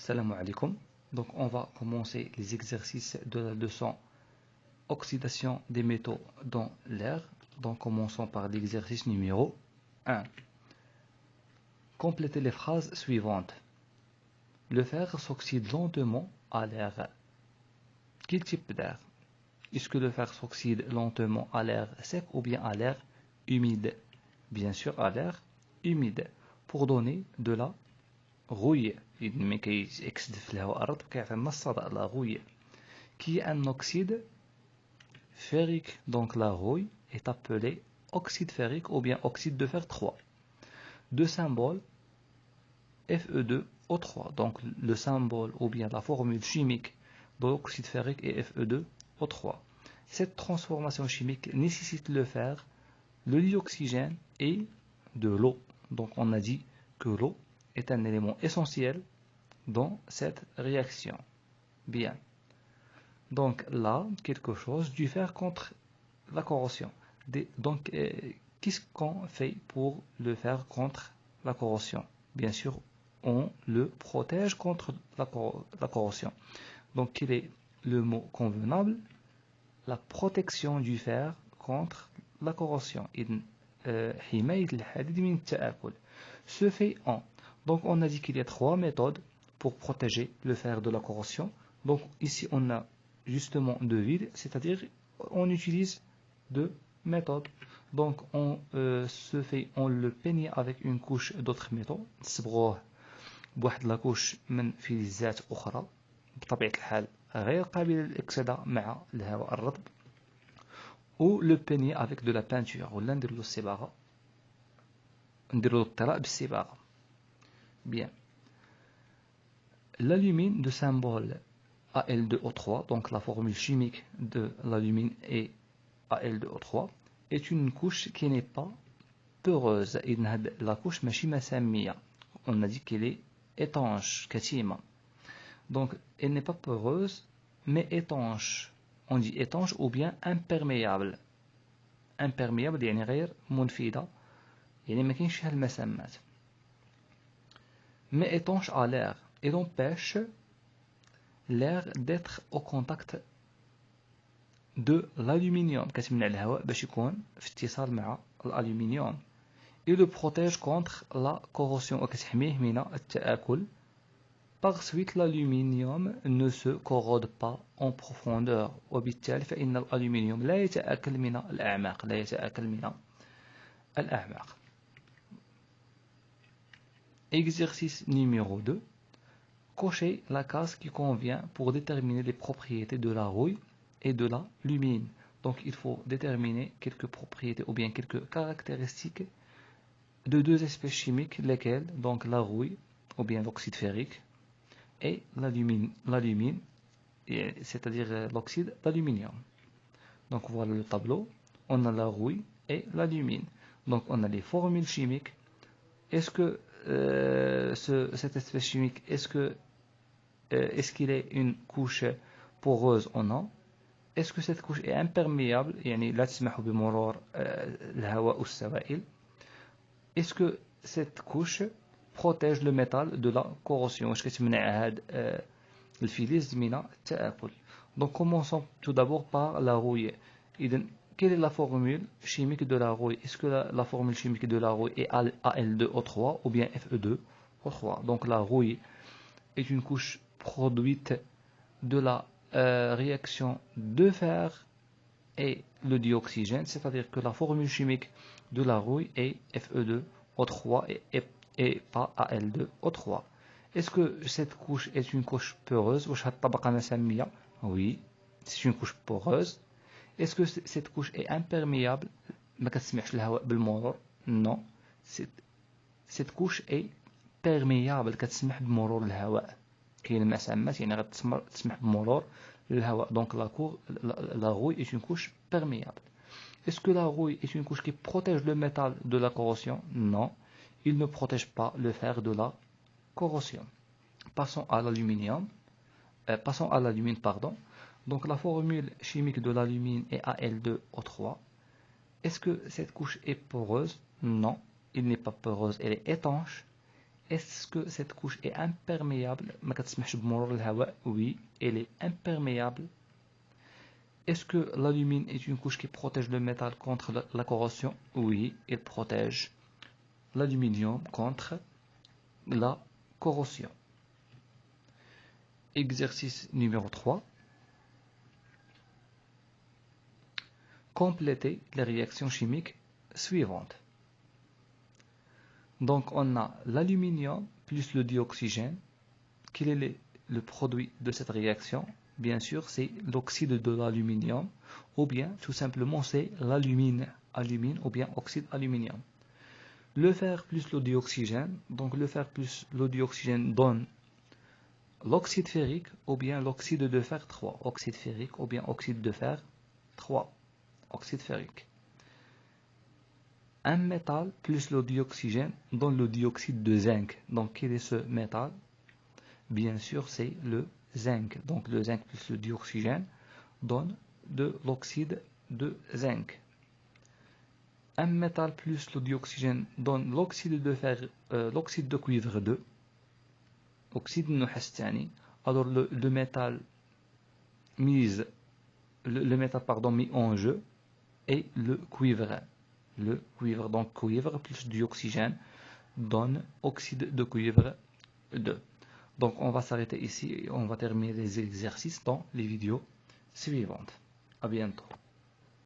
Salam alaikum. Donc on va commencer les exercices de la leçon oxydation des métaux dans l'air. Donc commençons par l'exercice numéro 1. Complétez les phrases suivantes. Le fer s'oxyde lentement à l'air. Quel type d'air? Est-ce que le fer s'oxyde lentement à l'air sec ou bien à l'air humide? Bien sûr à l'air humide, pour donner de la rouille. ملي كيكسد في الهواء الرطب كيعطينا الصدأ لا rouille qui est un oxyde ferrique. Donc la rouille est appelée oxyde ferrique ou bien oxyde de fer 3. Deux symboles Fe2O3. Donc le symbole ou bien la formule chimique de l'oxyde ferrique est Fe2O3. Cette transformation chimique nécessite le fer, le dioxygène et de l'eau. Donc on a dit que l'eau est un élément essentiel dans cette réaction. Bien. Donc là, quelque chose du fer contre la corrosion. Donc, qu'est-ce qu'on fait pour le fer contre la corrosion? Bien sûr, on le protège contre la corrosion. Donc, quel est le mot convenable? La protection du fer contre la corrosion. Se fait en. Donc, on a dit qu'il y a 3 méthodes pour protéger le fer de la corrosion. Donc, ici, on a justement 2 vides, c'est-à-dire on utilise 2 méthodes. Donc, on le peigne avec une couche d'autres métaux. نصبغوه بواحد لا كوش من فلزات أخرى بطبيعة الحال غير قابلة للاكسدة مع الهواء الرطب. Ou le peigner avec de la peinture. ولا نديرو الصباغة نديرو الطلاء بالصباغة. Bien. L'alumine de symbole Al2O3, donc la formule chimique de l'alumine est Al2O3, est une couche qui n'est pas peureuse. La couche massamia, on a dit qu'elle est étanche, katima. Donc elle n'est pas peureuse, mais étanche. On dit étanche ou bien imperméable. Imperméable يعني غير منفذة، يعني ما كاينش فيها المسامات. Mais étanche à l'air. Elle empêche l'air d'être au contact de l'aluminium. كتمنع الهواء باش يكون في اتصال مع الألومنيوم. Et le protège contre la corrosion. وكتحميه من التآكل. Par suite, l'aluminium ne se corrode pas en profondeur. وبالتالي فإن الألومنيوم لا يتآكل من الأعماق. Exercice numéro 2. Cochez la case qui convient pour déterminer les propriétés de la rouille et de la lumine. Donc il faut déterminer quelques propriétés ou bien quelques caractéristiques de 2 espèces chimiques, lesquelles donc la rouille ou bien l'oxyde ferrique et l'alumine, c'est-à-dire l'oxyde d'aluminium. Donc voilà le tableau. On a la rouille et l'alumine. Donc on a les formules chimiques. Est-ce que cette espèce chimique, est-ce qu'il est une couche poreuse ou non? Est-ce que cette couche est imperméable, يعني لا تسمح بمرور الهواء والسوائل? Est-ce que cette couche protège le métal de la corrosion? واش كتمنع هاد الفلز من التآكل؟ Donc commençons tout d'abord par la rouille. إذن quelle est la formule chimique de la rouille? Est-ce que la formule chimique de la rouille est Al2O3 ou bien Fe2O3? Donc la rouille est une couche produite de la réaction de fer et le dioxygène, c'est-à-dire que la formule chimique de la rouille est Fe2O3 et pas Al2O3. Est-ce que cette couche est une couche peureuse? Oui, c'est une couche poreuse. Est-ce que cette couche est imperméable? Non, cette couche est perméable. Donc la rouille est une couche perméable. Est-ce que la rouille est une couche qui protège le métal de la corrosion? Non, il ne protège pas le fer de la corrosion. Passons à l'alumine, pardon. Donc la formule chimique de l'alumine est Al2O3. Est-ce que cette couche est poreuse? Non, elle n'est pas poreuse, elle est étanche. est-ce que cette couche est imperméable? Oui, elle est imperméable. Est-ce que l'alumine est une couche qui protège le métal contre la corrosion? Oui, elle protège l'aluminium contre la corrosion. Exercice numéro 3. Complétez les réactions chimiques suivantes. Donc on a l'aluminium plus le dioxygène. Quel est le produit de cette réaction? Bien sûr, c'est l'oxyde de l'aluminium, ou bien tout simplement c'est l'alumine, ou bien oxyde aluminium. Le fer plus le dioxygène, donc le fer plus le dioxygène donne l'oxyde ferrique, ou bien l'oxyde de fer 3, oxyde ferrique, ou bien oxyde de fer 3, oxyde ferrique. Un métal plus le dioxygène donne le dioxyde de zinc. Donc quel est ce métal? Bien sûr, c'est le zinc. Donc le zinc plus le dioxygène donne de l'oxyde de zinc. Un métal plus le dioxygène donne l'oxyde de fer, l'oxyde de cuivre 2, oxyde nuhas. Alors le métal mis en jeu est le cuivre. Le cuivre, donc cuivre plus dioxygène donne oxyde de cuivre 2. Donc on va s'arrêter ici et on va terminer les exercices dans les vidéos suivantes. À bientôt.